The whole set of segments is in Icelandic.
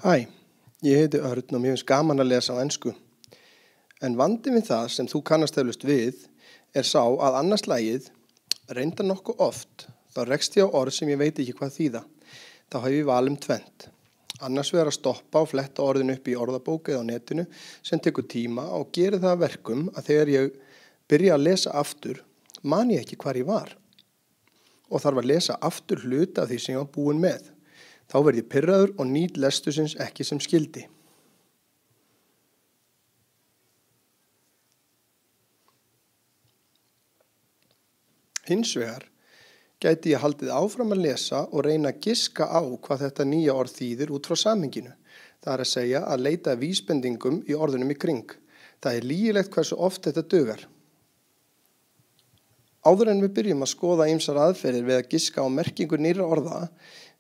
Hæ, ég heiti Örn og mér finnst gaman að lesa á ensku. En vandi við það sem þú kannast eflaust við er sá að annars lagið, reyndar nokkuð oft, þá rekst ég á orð sem ég veit ekki hvað þýða. Þá hef ég val tvennt. Annars vegar að stoppa og fletta orðin upp í orðabók eða á netinu sem tekur tíma og gerir það að verkum að þegar ég byrja að lesa aftur, man ég ekki hvar ég var. Og þarf að lesa aftur hluta af því sem ég var búin með. Þá verð ég pirraður og nýt lestusins ekki sem skildi. Hins vegar gæti ég haldið áfram að lesa og reyna að giska á hvað þetta nýja orð þýðir út frá samhenginu. Það er að segja að leita vísbendingum í orðunum í kring. Það er lygilegt hversu oft þetta dugar. Áður en við byrjum að skoða ýmsar aðferðir við að giska á merkingu nýrra orða,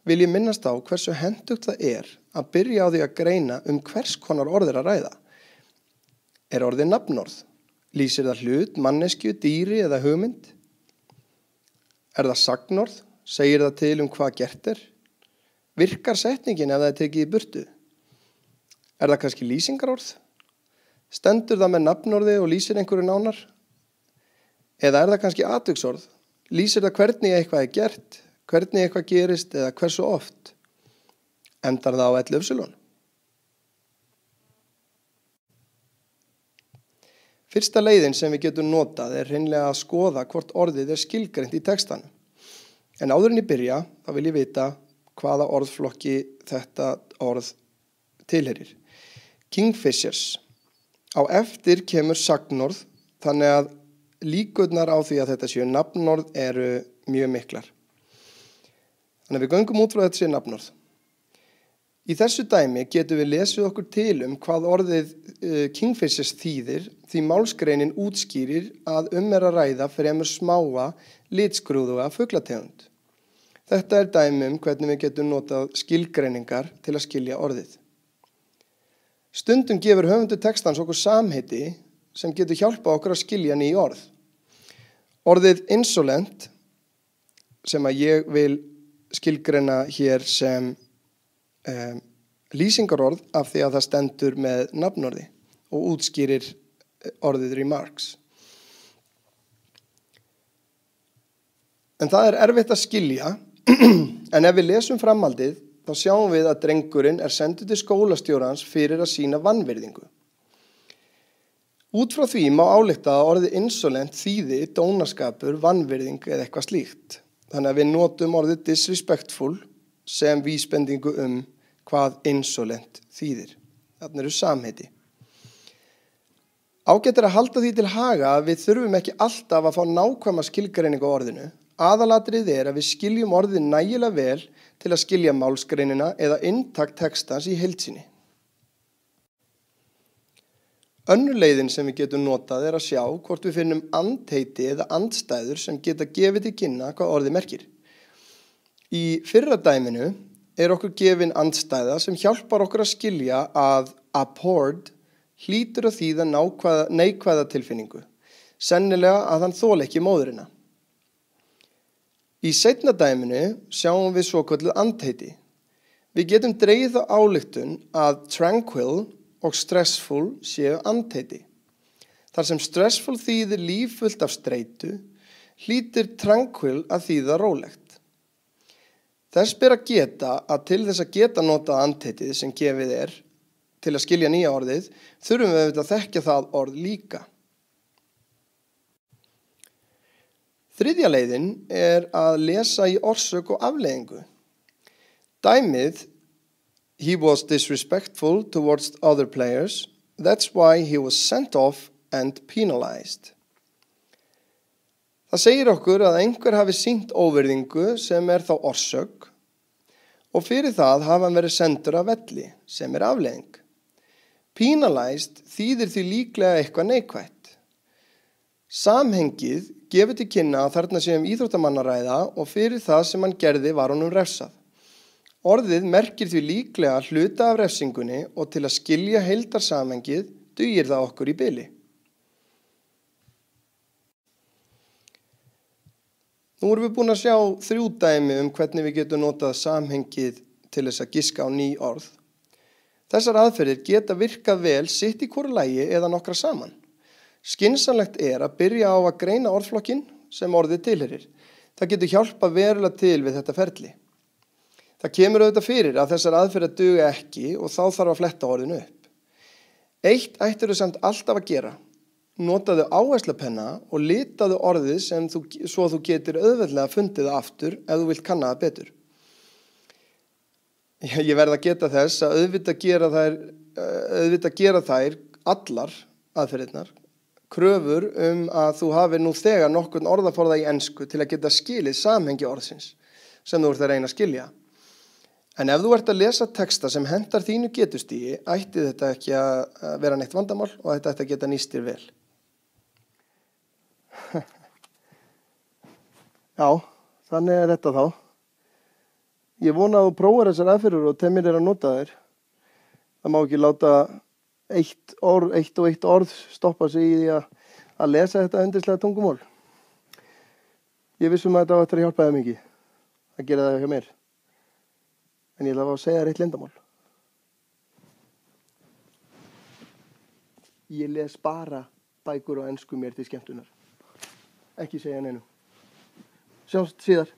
vil ég minnast á hversu hentugt það er að byrja á því að greina hvers konar orð er að ræða. Er orðið nafnorð? Lýsir það hlut, manneskju, dýri eða hugmynd? Er það sagnorð? Segir það til hvað gert er? Virkar setningin ef það er tekið í burtu? Er það kannski lýsingarorð? Stendur það með nafnorði og lýsir einhverju nánar? Eða er það kannski atviksorð? Lýsir það hvernig eitthvað er gert? Hvernig eitthvað gerist eða hversu oft? Endar það á 11. Fyrsta leiðin sem við getum notað er hreinlega að skoða hvort orðið er skilgreint í textanum. En áður en ég byrja, þá vil ég vita hvaða orðflokki þetta orð tilheyrir. Kingfishers. Á eftir kemur sagnorð, þannig að líkurnar á því að þetta séu nafnorð eru mjög miklar. Þannig að við göngum út frá þetta sé nafnorð. Í þessu dæmi getum við lesið okkur til hvað orðið Kingfishers þýðir því málsgreinin útskýrir að er að ræða fremur smáa, litskrúðuga fuglategund. Þetta er dæmi hvernig við getum notað skilgreiningar til að skilja orðið. Stundum gefur höfundur textans okkur samheiti sem getur hjálpað okkur að skilja ný orð. Orðið insolent, sem að ég vil skilgreina hér sem lýsingarorð af því að það stendur með nafnorði og útskýrir orðið remarks. En það er erfitt að skilja, en ef við lesum framhaldið, þá sjáum við að drengurinn er sendur til skólastjórans fyrir að sýna vanvirðingu. Út frá því má álykta að orðið insolent þýði dónaskapur, vanvirðing eða eitthvað slíkt. Þannig að við notum orðið disrespectful sem vísbendingu hvað insolent þýðir. Þarna eru samheiti. Ágætt er að halda því til haga að við þurfum ekki alltaf að fá nákvæma skilgreiningu á orðinu. Aðalatrið er að við skiljum orðið nægilega vel til að skilja málsgreinina eða inntak textans í heild sinni. Önnur leiðin sem við getum notað er að sjá hvort við finnum andheiti eða andstæður sem geta gefið til kynna hvað orðið merkir. Í fyrra dæminu er okkur gefin andstæða sem hjálpar okkur að skilja að abhorred hlýtur að þýða neikvæða tilfinningu, sennilega að hann þoli ekki móðurina. Í seinna dæminu sjáum við svokölluð andheiti. Við getum dregið þá ályktun að tranquil og stressful séu andheiti. Þar sem stressful þýðir líffullt af streitu, hlýtur tranquil að þýða rólegt. Þess ber að geta að til þess að geta notað andheitið sem gefið er til að skilja nýja orðið, þurfum við að þekkja það orð líka. Þriðja leiðin er að lesa í orsök og afleiðingu. Dæmið He was disrespectful towards other players. That's why he was sent off and penalized. Það segir okkur að einhver hafi sýnt óvirðingu sem þá orsök og fyrir það hafa hann verið sendur af velli sem afleiðing. Penalized þýðir því líklega eitthvað neikvætt. Samhengið gefur til kynna að þarna sé íþróttamann að ræða og fyrir það sem hann gerði var honum refsað. Orðið merkir því líklega hluta af refsingunni og til að skilja heildarsamhengið dugir það okkur í bili. Nú erum við búin að sjá 3 dæmi hvernig við getum notað samhengið til þess að giska á ný orð. Þessar aðferðir geta virkað vel sitt í hvoru lagi eða nokkra saman. Skynsamlegt að byrja á að greina orðflokkinn sem orðið tilheyrir. Það getur hjálpað verulega til við þetta ferli. Það kemur auðvitað fyrir að þessar aðferðir duga ekki og þá þarf að fletta orðinu upp. Eitt ættirðu samt alltaf að gera. Notaðu áherslupenna og litaðu orðið svo þú getur auðveldlega fundið það aftur ef þú vilt kanna það betur. Ég verð að geta þess að auðvitað gera þær allar aðferðirnar kröfur að þú hafi nú þegar nokkurn orðaforða í ensku til að geta skilið samhengi orðsins sem þú ert að reyna að skilja. En ef þú ert að lesa texta sem hentar þínu getustigi, ætti þetta ekki að vera neitt vandamál og þetta ætti að geta nýst þér vel. Já, þannig þetta þá. Ég vona að þú prófar þessar aðferðir og temir að nota þær. Það má ekki láta eitt og eitt orð stoppa sig í því að lesa þetta yndislega tungumál. Ég vissum að þetta var að hjálpa þér mikið að gera það hjá mér. En ég ætla að segja þér eitt leyndarmál. Ég les bara bækur á ensku mér til skemmtunar. Ekki segja neinu. Sjáumst síðar.